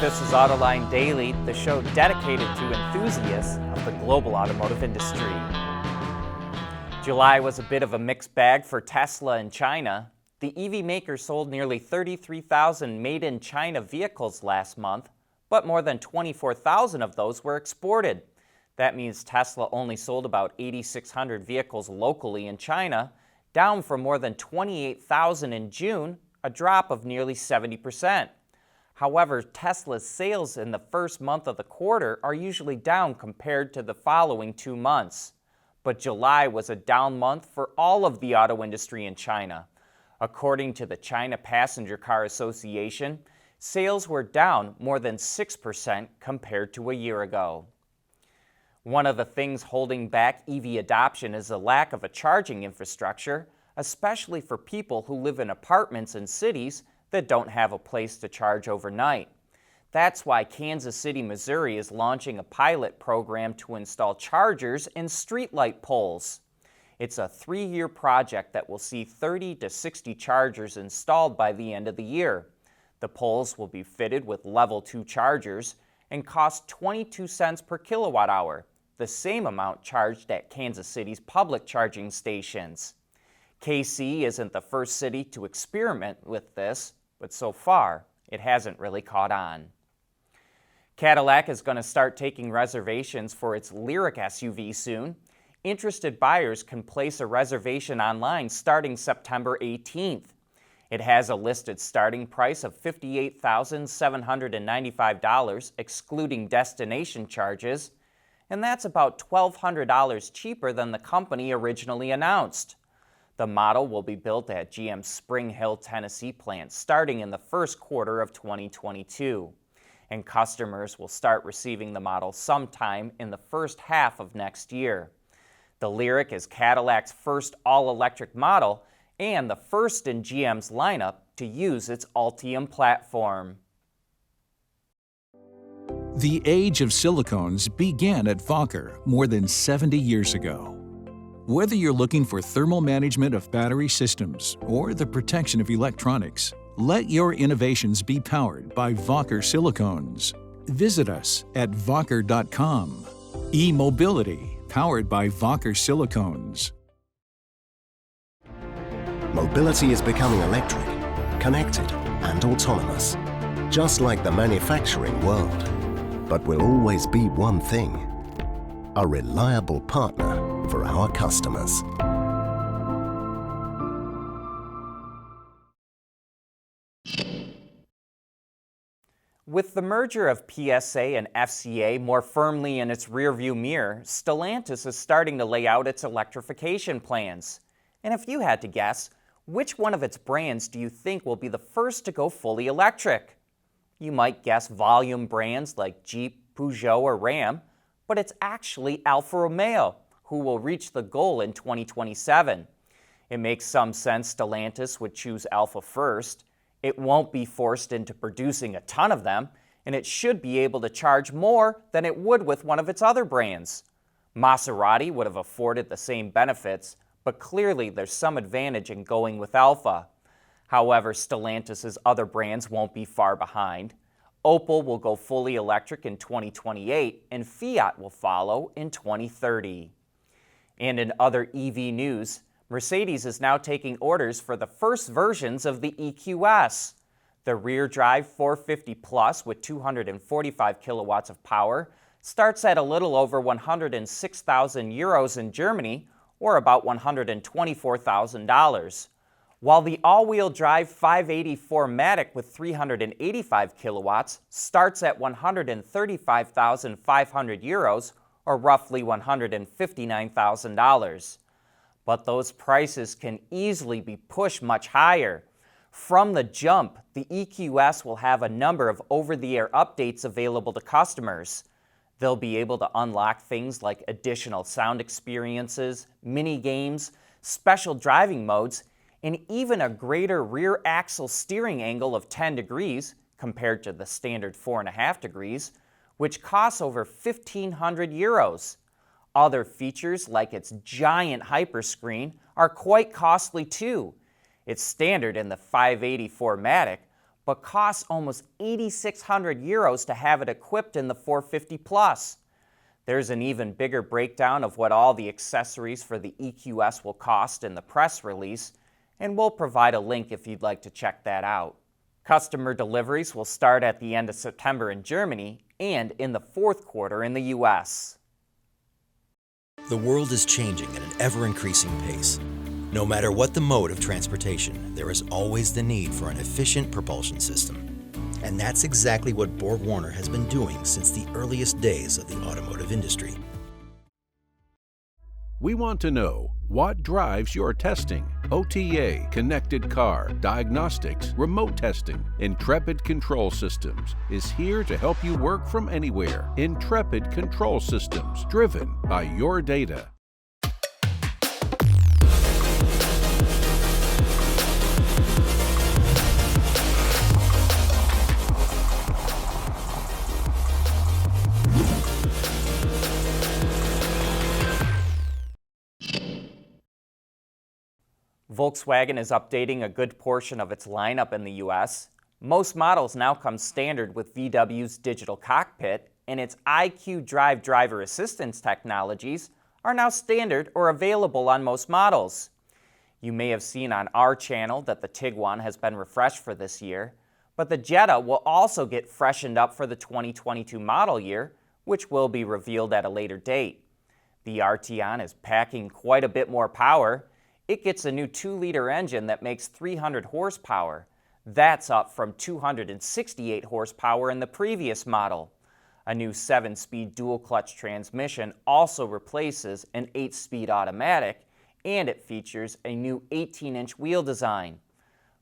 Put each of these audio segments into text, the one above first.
This is Autoline Daily, the show dedicated to enthusiasts of the global automotive industry. July was a bit of a mixed bag for Tesla in China. The EV maker sold nearly 33,000 made-in-China vehicles last month, but more than 24,000 of those were exported. That means Tesla only sold about 8,600 vehicles locally in China, down from more than 28,000 in June, a drop of nearly 70%. However, Tesla's sales in the first month of the quarter are usually down compared to the following 2 months. But July was a down month for all of the auto industry in China. According to the China Passenger Car Association, sales were down more than 6% compared to a year ago. One of the things holding back EV adoption is the lack of a charging infrastructure, especially for people who live in apartments in cities that don't have a place to charge overnight. That's why Kansas City, Missouri is launching a pilot program to install chargers in streetlight poles. It's a 3-year project that will see 30 to 60 chargers installed by the end of the year. The poles will be fitted with level 2 chargers and cost 22 cents per kilowatt hour, the same amount charged at Kansas City's public charging stations. KC isn't the first city to experiment with this, but so far, it hasn't really caught on. Cadillac is going to start taking reservations for its Lyriq SUV soon. Interested buyers can place a reservation online starting September 18th. It has a listed starting price of $58,795, excluding destination charges, and that's about $1,200 cheaper than the company originally announced. The model will be built at GM's Spring Hill, Tennessee plant starting in the first quarter of 2022, and customers will start receiving the model sometime in the first half of next year. The Lyriq is Cadillac's first all-electric model and the first in GM's lineup to use its Ultium platform. The age of silicones began at Wacker more than 70 years ago. Whether you're looking for thermal management of battery systems or the protection of electronics, let your innovations be powered by Wacker silicones. Visit us at wacker.com. E-mobility, powered by Wacker silicones. Mobility is becoming electric, connected, and autonomous, just like the manufacturing world. But will always be one thing: a reliable partner for our customers. With the merger of PSA and FCA more firmly in its rearview mirror, Stellantis is starting to lay out its electrification plans. And if you had to guess, which one of its brands do you think will be the first to go fully electric? You might guess volume brands like Jeep, Peugeot, or Ram, but it's actually Alfa Romeo, who will reach the goal in 2027. It makes some sense Stellantis would choose Alfa first. It won't be forced into producing a ton of them, and it should be able to charge more than it would with one of its other brands. Maserati would have afforded the same benefits, but clearly there's some advantage in going with Alfa. However, Stellantis' other brands won't be far behind. Opel will go fully electric in 2028, and Fiat will follow in 2030. And in other EV news, Mercedes is now taking orders for the first versions of the EQS. The rear-drive 450 Plus with 245 kilowatts of power starts at a little over 106,000 euros in Germany, or about $124,000. While the all-wheel drive 580 4MATIC with 385 kilowatts starts at 135,500 euros, or roughly $159,000. But those prices can easily be pushed much higher. From the jump, the EQS will have a number of over-the-air updates available to customers. They'll be able to unlock things like additional sound experiences, mini-games, special driving modes, and even a greater rear axle steering angle of 10 degrees compared to the standard 4.5 degrees, which costs over 1,500 euros. Other features like its giant hyperscreen are quite costly too. It's standard in the 580 4MATIC, but costs almost 8,600 euros to have it equipped in the 450 Plus. There's an even bigger breakdown of what all the accessories for the EQS will cost in the press release, and we'll provide a link if you'd like to check that out. Customer deliveries will start at the end of September in Germany and in the fourth quarter in the U.S. The world is changing at an ever-increasing pace. No matter what the mode of transportation, there is always the need for an efficient propulsion system. And that's exactly what BorgWarner has been doing since the earliest days of the automotive industry. We want to know what drives your testing. OTA, connected car, diagnostics, remote testing. Intrepid Control Systems is here to help you work from anywhere. Intrepid Control Systems, driven by your data. Volkswagen is updating a good portion of its lineup in the U.S. Most models now come standard with VW's digital cockpit, and its iq.drive driver assistance technologies are now standard or available on most models. You may have seen on our channel that the Tiguan has been refreshed for this year, but the Jetta will also get freshened up for the 2022 model year, which will be revealed at a later date. The Arteon is packing quite a bit more power. It gets a new 2-liter engine that makes 300 horsepower. That's up from 268 horsepower in the previous model. A new 7-speed dual-clutch transmission also replaces an 8-speed automatic, and it features a new 18-inch wheel design.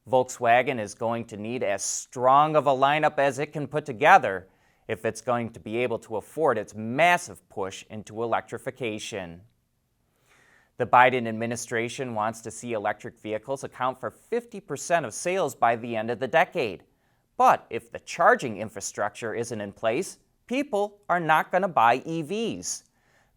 Volkswagen is going to need as strong of a lineup as it can put together if it's going to be able to afford its massive push into electrification. The Biden administration wants to see electric vehicles account for 50% of sales by the end of the decade. But if the charging infrastructure isn't in place, people are not going to buy EVs.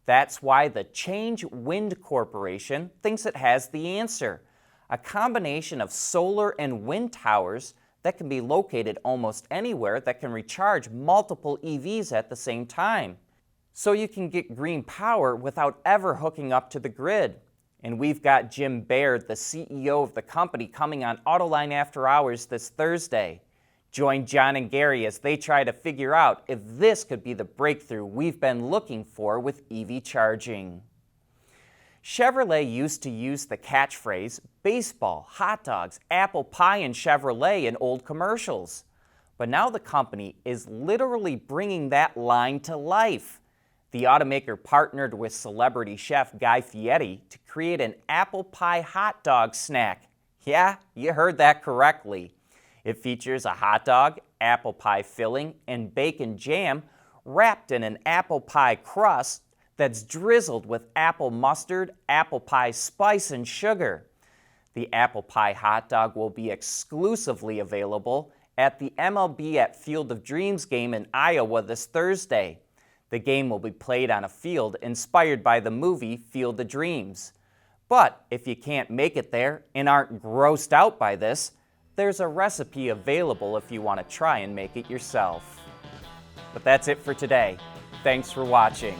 That's why the Change Wind Corporation thinks it has the answer: a combination of solar and wind towers that can be located almost anywhere that can recharge multiple EVs at the same time. So you can get green power without ever hooking up to the grid. And we've got Jim Baird, the CEO of the company, coming on Autoline After Hours this Thursday. Join John and Gary as they try to figure out if this could be the breakthrough we've been looking for with EV charging. Chevrolet used to use the catchphrase baseball, hot dogs, apple pie, and Chevrolet in old commercials. But now the company is literally bringing that line to life. The automaker partnered with celebrity chef Guy Fieri to create an apple pie hot dog snack. Yeah, you heard that correctly. It features a hot dog, apple pie filling, and bacon jam wrapped in an apple pie crust that's drizzled with apple mustard, apple pie spice, and sugar. The apple pie hot dog will be exclusively available at the MLB at Field of Dreams game in Iowa this Thursday. The game will be played on a field inspired by the movie Field of Dreams. But if you can't make it there and aren't grossed out by this, there's a recipe available if you want to try and make it yourself. But that's it for today. Thanks for watching.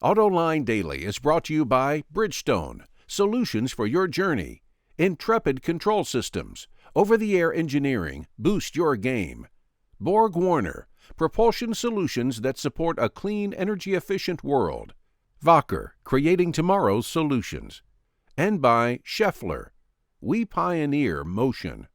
Autoline Daily is brought to you by Bridgestone, solutions for your journey. Intrepid Control Systems, over-the-air engineering, boost your game. BorgWarner, propulsion solutions that support a clean, energy-efficient world. Wacker, creating tomorrow's solutions. And by Schaeffler, we pioneer motion.